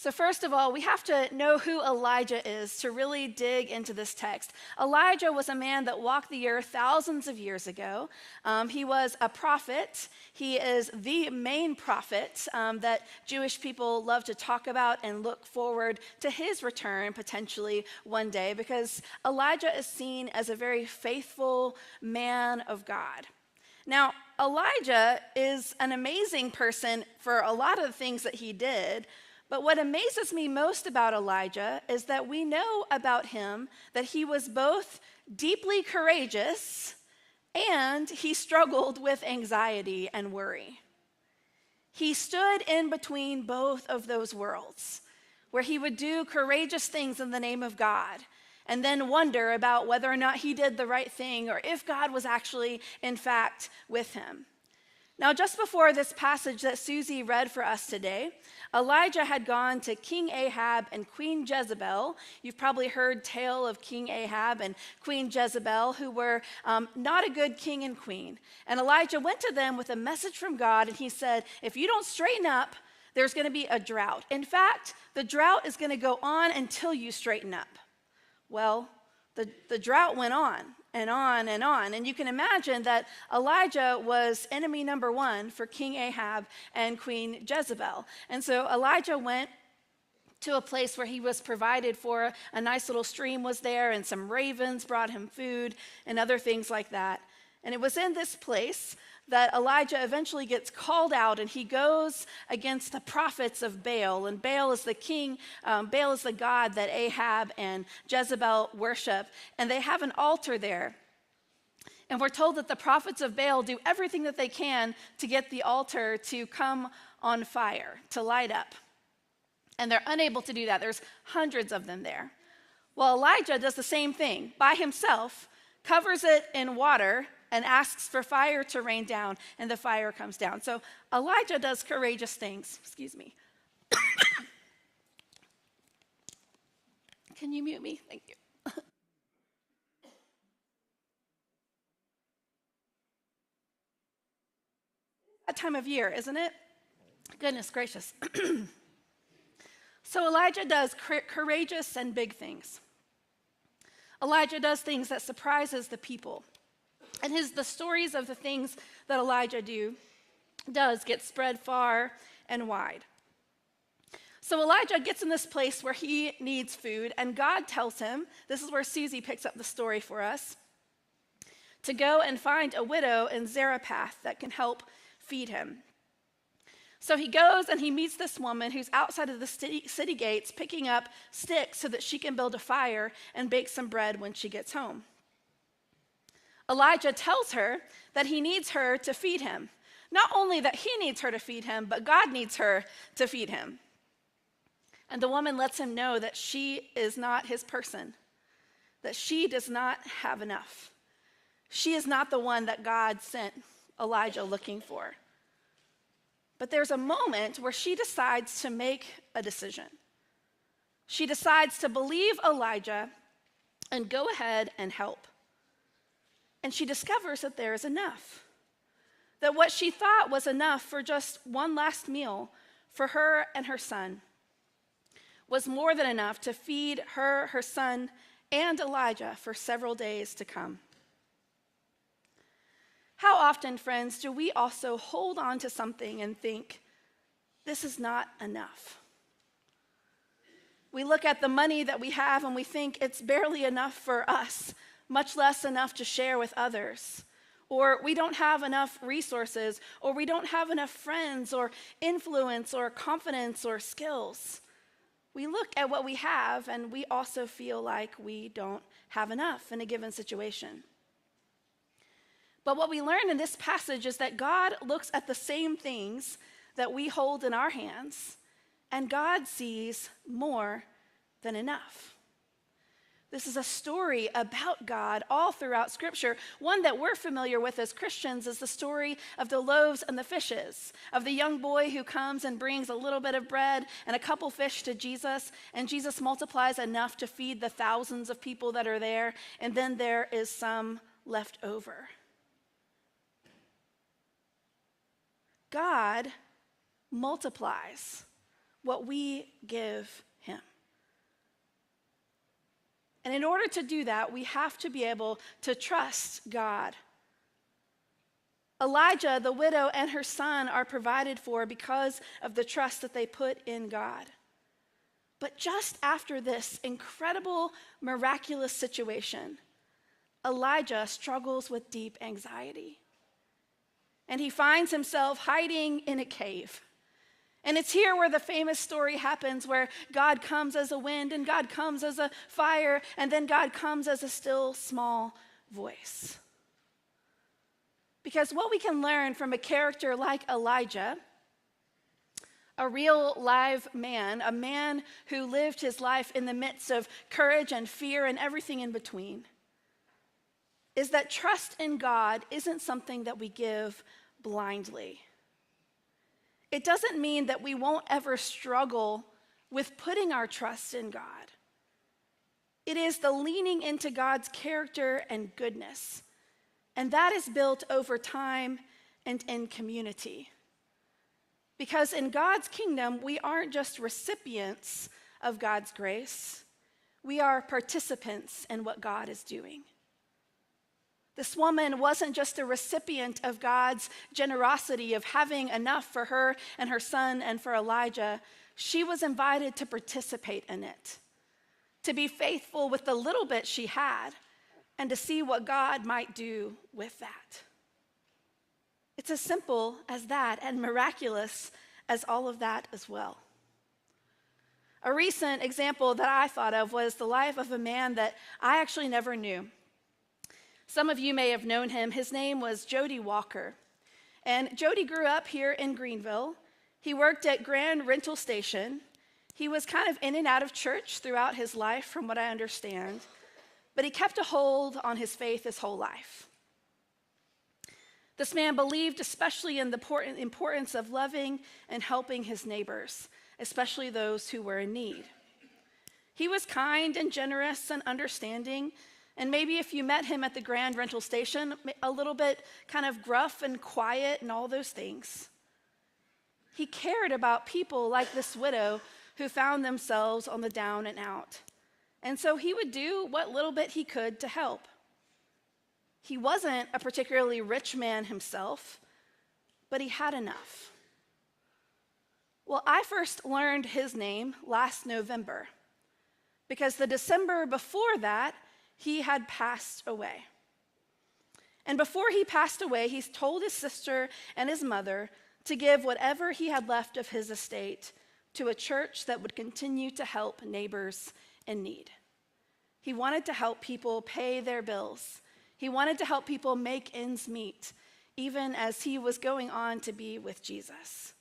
So first of all, we have to know who Elijah is to really dig into this text. Elijah was a man that walked the earth thousands of years ago. He was a prophet. He is the main prophet that Jewish people love to talk about and look forward to his return potentially one day, because Elijah is seen as a very faithful man of God. Now, Elijah is an amazing person for a lot of the things that he did. But what amazes me most about Elijah is that we know about him that he was both deeply courageous and he struggled with anxiety and worry. He stood in between both of those worlds, where he would do courageous things in the name of God and then wonder about whether or not he did the right thing or if God was actually, in fact, with him. Now, just before this passage that Susie read for us today, Elijah had gone to King Ahab and Queen Jezebel. You've probably heard tale of King Ahab and Queen Jezebel, who were not a good king and queen. And Elijah went to them with a message from God, and he said, if you don't straighten up, there's going to be a drought. In fact, the drought is going to go on until you straighten up. Well, the drought went on and on and on. And you can imagine that Elijah was enemy number one for King Ahab and Queen Jezebel. And so Elijah went to a place where he was provided for. A nice little stream was there, and some ravens brought him food and other things like that. And it was in this place that Elijah eventually gets called out, and he goes against the prophets of Baal. And Baal is the king, Baal is the god that Ahab and Jezebel worship. And they have an altar there. And we're told that the prophets of Baal do everything that they can to get the altar to come on fire, to light up. And they're unable to do that. There's hundreds of them there. Well, Elijah does the same thing by himself, covers it in water, and asks for fire to rain down, and the fire comes down. So Elijah does courageous things. Excuse me. Can you mute me? Thank you. That time of year, isn't it? Goodness gracious. So Elijah does courageous and big things. Elijah does things that surprises the people. And the stories of the things that Elijah does get spread far and wide. So Elijah gets in this place where he needs food, and God tells him, this is where Susie picks up the story for us, to go and find a widow in Zarephath that can help feed him. So he goes and he meets this woman who's outside of the city gates picking up sticks so that she can build a fire and bake some bread when she gets home. Elijah tells her that he needs her to feed him. Not only that he needs her to feed him, but God needs her to feed him. And the woman lets him know that she is not his person, that she does not have enough. She is not the one that God sent Elijah looking for. But there's a moment where she decides to make a decision. She decides to believe Elijah and go ahead and help. And she discovers that there is enough. That what she thought was enough for just one last meal for her and her son was more than enough to feed her, her son, and Elijah for several days to come. How often, friends, do we also hold on to something and think, this is not enough? We look at the money that we have and we think it's barely enough for us, much less enough to share with others. Or we don't have enough resources, or we don't have enough friends or influence or confidence or skills. We look at what we have and we also feel like we don't have enough in a given situation. But what we learn in this passage is that God looks at the same things that we hold in our hands, and God sees more than enough. This is a story about God all throughout Scripture. One that we're familiar with as Christians is the story of the loaves and the fishes, of the young boy who comes and brings a little bit of bread and a couple fish to Jesus, and Jesus multiplies enough to feed the thousands of people that are there, and then there is some left over. God multiplies what we give him. And in order to do that, we have to be able to trust God. Elijah, the widow, and her son are provided for because of the trust that they put in God. But just after this incredible, miraculous situation, Elijah struggles with deep anxiety. And he finds himself hiding in a cave. And it's here where the famous story happens, where God comes as a wind, and God comes as a fire, and then God comes as a still, small voice. Because what we can learn from a character like Elijah, a real live man, a man who lived his life in the midst of courage and fear and everything in between, is that trust in God isn't something that we give blindly. It doesn't mean that we won't ever struggle with putting our trust in God. It is the leaning into God's character and goodness. And that is built over time and in community. Because in God's kingdom, we aren't just recipients of God's grace. We are participants in what God is doing. This woman wasn't just a recipient of God's generosity of having enough for her and her son and for Elijah. She was invited to participate in it, to be faithful with the little bit she had, and to see what God might do with that. It's as simple as that, and miraculous as all of that as well. A recent example that I thought of was the life of a man that I actually never knew. Some of you may have known him. His name was Jody Walker. And Jody grew up here in Greeneville. He worked at Grand Rental Station. He was kind of in and out of church throughout his life, from what I understand. But he kept a hold on his faith his whole life. This man believed especially in the importance of loving and helping his neighbors, especially those who were in need. He was kind and generous and understanding. And maybe if you met him at the Grand Rental Station, a little bit kind of gruff and quiet and all those things. He cared about people like this widow who found themselves on the down and out. And so he would do what little bit he could to help. He wasn't a particularly rich man himself, but he had enough. Well, I first learned his name last November, because the December before that, he had passed away. And before he passed away, he told his sister and his mother to give whatever he had left of his estate to a church that would continue to help neighbors in need. He wanted to help people pay their bills. He wanted to help people make ends meet, even as he was going on to be with Jesus.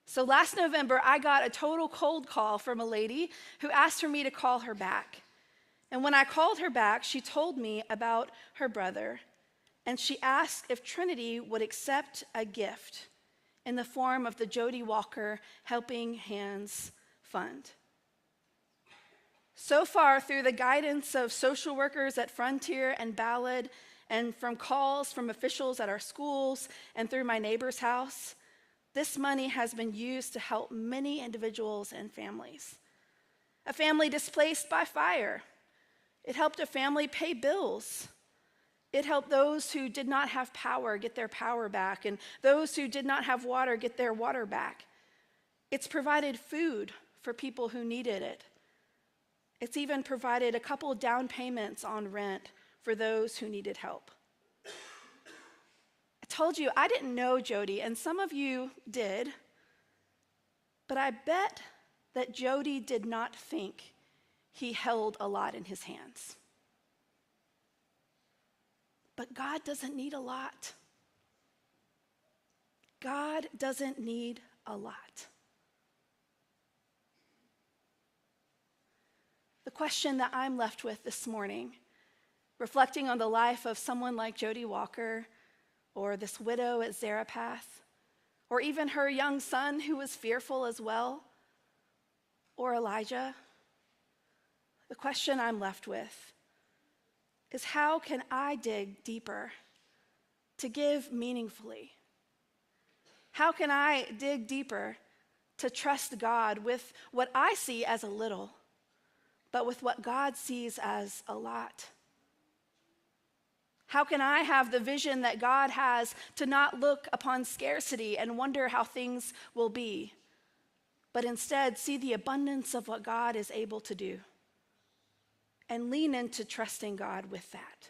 So last November, I got a total cold call from a lady who asked for me to call her back. And when I called her back, she told me about her brother, and she asked if Trinity would accept a gift in the form of the Jody Walker Helping Hands Fund. So far, through the guidance of social workers at Frontier and Blvd, and from calls from officials at our schools and through my neighbor's house, this money has been used to help many individuals and families. A family displaced by fire. It helped a family pay bills. It helped those who did not have power get their power back, and those who did not have water get their water back. It's provided food for people who needed it. It's even provided a couple down payments on rent for those who needed help. I told you I didn't know Jody, and some of you did, but I bet that Jody did not think he held a lot in his hands. But God doesn't need a lot. God doesn't need a lot. The question that I'm left with this morning, reflecting on the life of someone like Jody Walker, or this widow at Zarephath, or even her young son who was fearful as well, or Elijah, the question I'm left with is, how can I dig deeper to give meaningfully? How can I dig deeper to trust God with what I see as a little, but with what God sees as a lot? How can I have the vision that God has to not look upon scarcity and wonder how things will be, but instead see the abundance of what God is able to do and lean into trusting God with that?